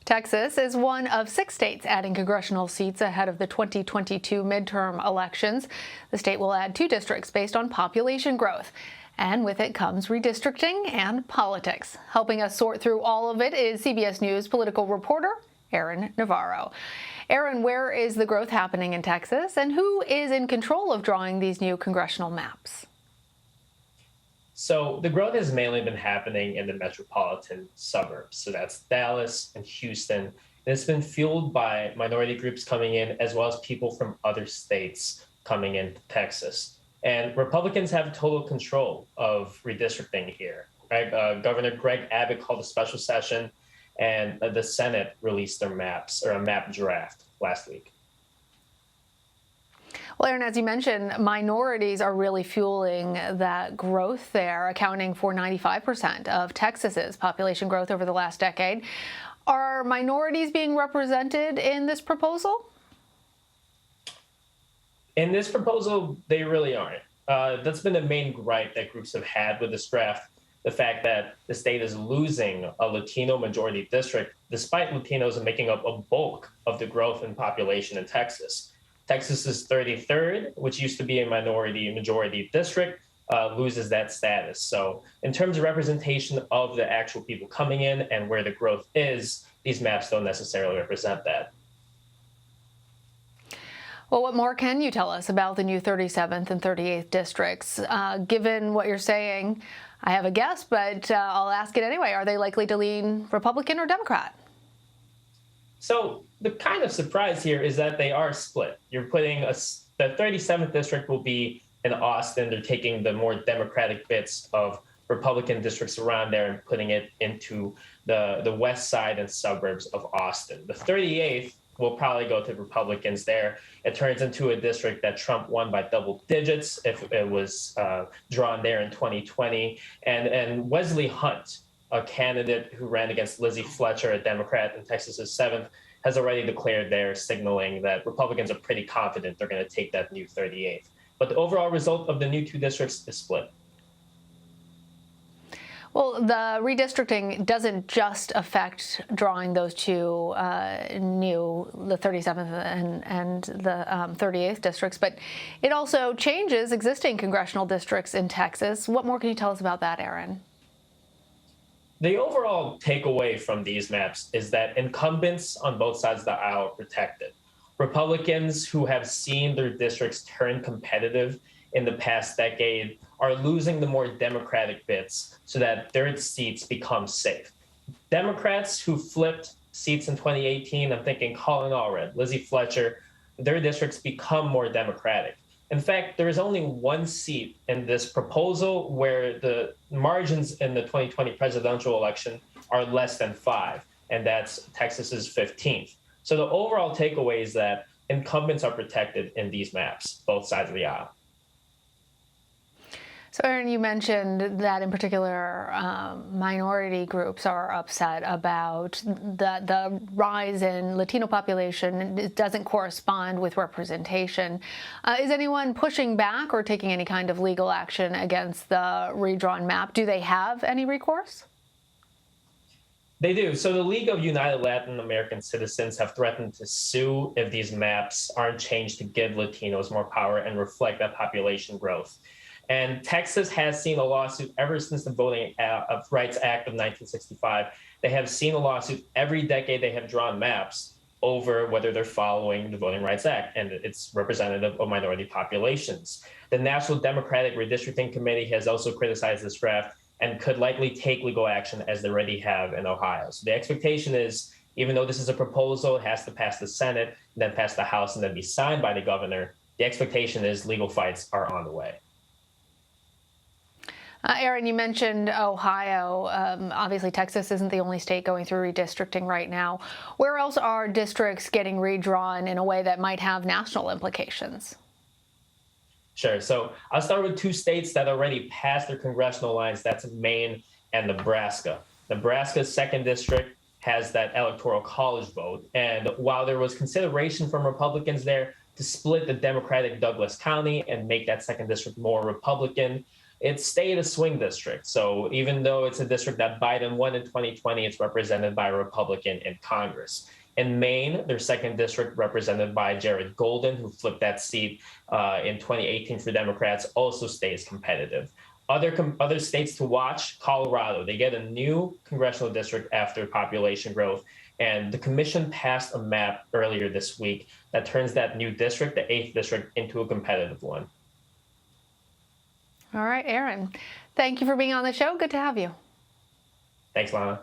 Texas is one of 6 states adding congressional seats ahead of the 2022 midterm elections. The state will add 2 districts based on population growth. And with it comes redistricting and politics. Helping us sort through all of it is CBS News political reporter Aaron Navarro. Aaron, where is the growth happening in Texas, and who is in control of drawing these new congressional maps? So the growth has mainly been happening in the metropolitan suburbs. So that's Dallas and Houston. And it's been fueled by minority groups coming in, as well as people from other states coming into Texas. And Republicans have total control of redistricting here. Right? Governor Greg Abbott called a special session, and the Senate released their maps, or a map draft, last week. Well, Aaron, as you mentioned, minorities are really fueling that growth there, accounting for 95% of Texas's population growth over the last decade. Are minorities being represented in this proposal? In this proposal, they really aren't. That's been the main gripe that groups have had with this draft, the fact that the state is losing a Latino majority district, despite Latinos making up a bulk of the growth in population in Texas. Texas's 33rd, which used to be a minority majority district, loses that status. So in terms of representation of the actual people coming in and where the growth is, these maps don't necessarily represent that. Well, what more can you tell us about the new 37th and 38th districts? Given what you're saying, I have a guess, but I'll ask it anyway. Are they likely to lean Republican or Democrat? So the kind of surprise here is that they are split. You're putting the 37th district will be in Austin. They're taking the more Democratic bits of Republican districts around there and putting it into the west side and suburbs of Austin. The 38th will probably go to Republicans there. It turns into a district that Trump won by double digits if it was drawn there in 2020. And Wesley Hunt, a candidate who ran against Lizzie Fletcher, a Democrat in Texas's 7th, has already declared there, signaling that Republicans are pretty confident they're going to take that new 38th. But the overall result of the new 2 districts is split. Well, the redistricting doesn't just affect drawing those 2 the 37th and the 38th districts, but it also changes existing congressional districts in Texas. What more can you tell us about that, Aaron? The overall takeaway from these maps is that incumbents on both sides of the aisle are protected. Republicans who have seen their districts turn competitive in the past decade are losing the more Democratic bits so that their seats become safe. Democrats who flipped seats in 2018, I'm thinking Colin Allred, Lizzie Fletcher, their districts become more Democratic. In fact, there is only 1 seat in this proposal where the margins in the 2020 presidential election are less than 5, and that's Texas's 15th. So the overall takeaway is that incumbents are protected in these maps, both sides of the aisle. So, Aaron, you mentioned that in particular, minority groups are upset about the rise in Latino population. It doesn't correspond with representation. Is anyone pushing back or taking any kind of legal action against the redrawn map? Do they have any recourse? They do. So the League of United Latin American Citizens have threatened to sue if these maps aren't changed to give Latinos more power and reflect that population growth. And Texas has seen a lawsuit ever since the Voting Rights Act of 1965. They have seen a lawsuit every decade they have drawn maps over whether they're following the Voting Rights Act, and it's representative of minority populations. The National Democratic Redistricting Committee has also criticized this draft and could likely take legal action, as they already have in Ohio. So the expectation is, even though this is a proposal, it has to pass the Senate, then pass the House, and then be signed by the governor. The expectation is legal fights are on the way. Aaron, you mentioned Ohio. Obviously, Texas isn't the only state going through redistricting right now. Where else are districts getting redrawn in a way that might have national implications? Sure. So I'll start with 2 states that already passed their congressional lines. That's Maine and Nebraska. Nebraska's 2nd district has that electoral college vote. And while there was consideration from Republicans there to split the Democratic Douglas County and make that 2nd district more Republican, it stayed a swing district. So even though it's a district that Biden won in 2020, it's represented by a Republican in Congress. In Maine, their second district, represented by Jared Golden, who flipped that seat in 2018 for Democrats, also stays competitive. Other states to watch: Colorado. They get a new congressional district after population growth. And the commission passed a map earlier this week that turns that new district, the 8th district, into a competitive one. All right, Aaron, thank you for being on the show. Good to have you. Thanks, Lana.